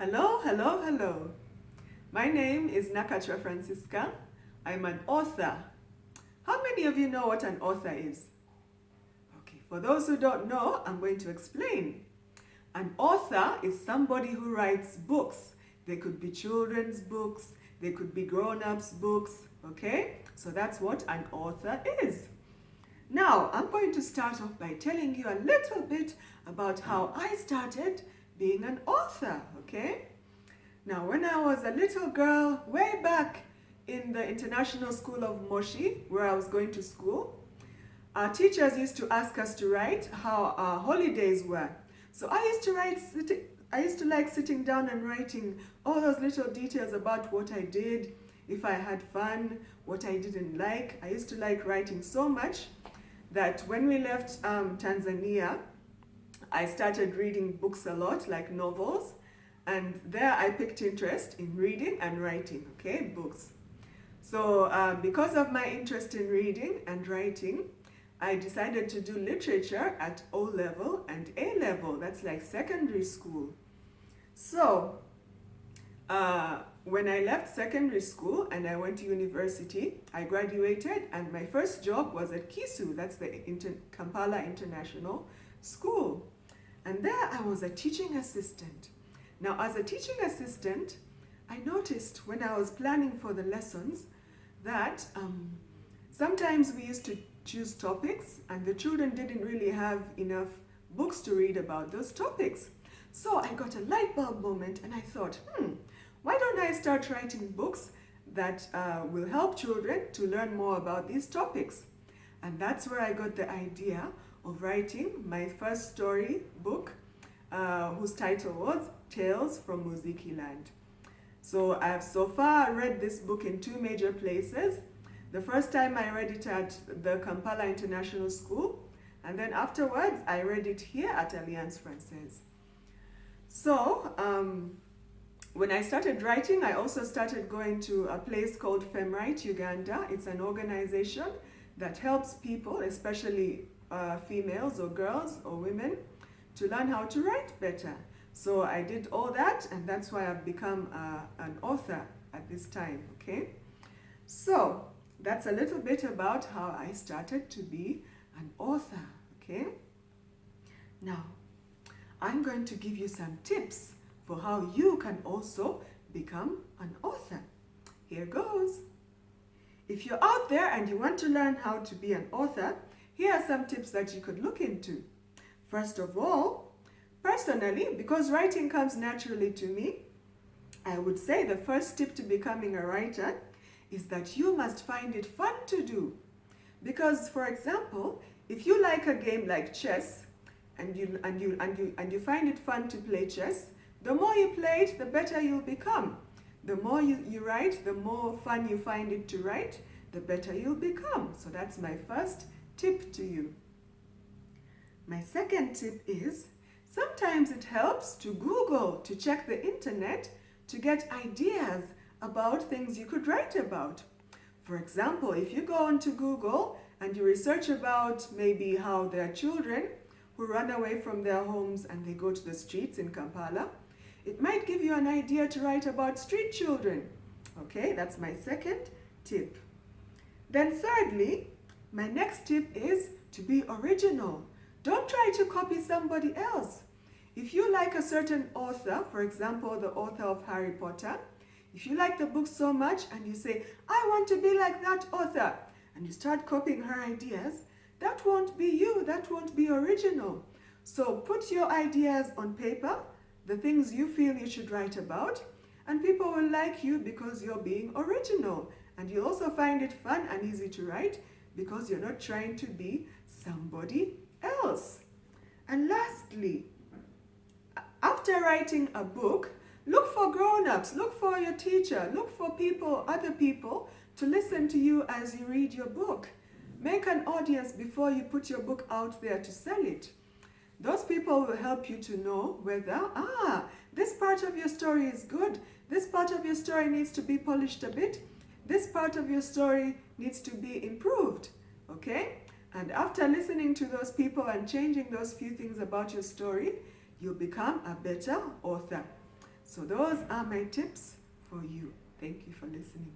Hello, hello, hello. My name is Nakachwa Francisca. I'm an author. How many of you know what an author is? Okay, for those who don't know, I'm going to explain. An author is somebody who writes books. They could be children's books, they could be grown-ups books, okay? So that's what an author is. Now, I'm going to start off by telling you a little bit about how I started being an author, okay? Now, when I was a little girl, way back in the International School of Moshi, where I was going to school, our teachers used to ask us to write how our holidays were. So I used to like sitting down and writing all those little details about what I did, if I had fun, what I didn't like. I used to like writing so much that when we left Tanzania, I started reading books a lot, like novels, and there I picked interest in reading and writing, okay, books. So because of my interest in reading and writing, I decided to do literature at O level and A level, that's like secondary school. So when I left secondary school and I went to university, I graduated and my first job was at KISU, that's the Kampala International School. And there I was a teaching assistant. Now as a teaching assistant, I noticed when I was planning for the lessons that sometimes we used to choose topics and the children didn't really have enough books to read about those topics. So I got a light bulb moment and I thought, why don't I start writing books that will help children to learn more about these topics? And that's where I got the idea of writing my first story book, whose title was Tales from Muzikiland. So I have so far read this book in two major places. The first time I read it at the Kampala International School, and then afterwards I read it here at Alliance Française. So when I started writing, I also started going to a place called Femwrite Uganda. It's an organization that helps people, especially females or girls or women, to learn how to write better. So I did all that, and that's why I've become an author at this time, okay? So that's a little bit about how I started to be an author, okay? Now, I'm going to give you some tips for how you can also become an author. Here goes. If you're out there and you want to learn how to be an author, here are some tips that you could look into. First of all, personally, because writing comes naturally to me, I would say the first tip to becoming a writer is that you must find it fun to do. Because, for example, if you like a game like chess and you find it fun to play chess, the more you play it, the better you'll become. The more you write, the more fun you find it to write, the better you'll become. So that's my first tip to you. My second tip is, sometimes it helps to Google, to check the internet, to get ideas about things you could write about. For example, if you go onto Google and you research about maybe how there are children who run away from their homes and they go to the streets in Kampala, it might give you an idea to write about street children. Okay, that's my second tip. Then thirdly, my next tip is to be original. Don't try to copy somebody else. If you like a certain author, for example, the author of Harry Potter, if you like the book so much and you say, I want to be like that author, and you start copying her ideas, that won't be you, that won't be original. So put your ideas on paper, the things you feel you should write about, and people will like you because you're being original. And you'll also find it fun and easy to write because you're not trying to be somebody else. And lastly, after writing a book, look for grown-ups, look for your teacher, look for people, other people, to listen to you as you read your book. Make an audience before you put your book out there to sell it. Those people will help you to know whether, this part of your story is good, this part of your story needs to be polished a bit, this part of your story needs to be improved, okay? And after listening to those people and changing those few things about your story, you'll become a better author. So those are my tips for you. Thank you for listening.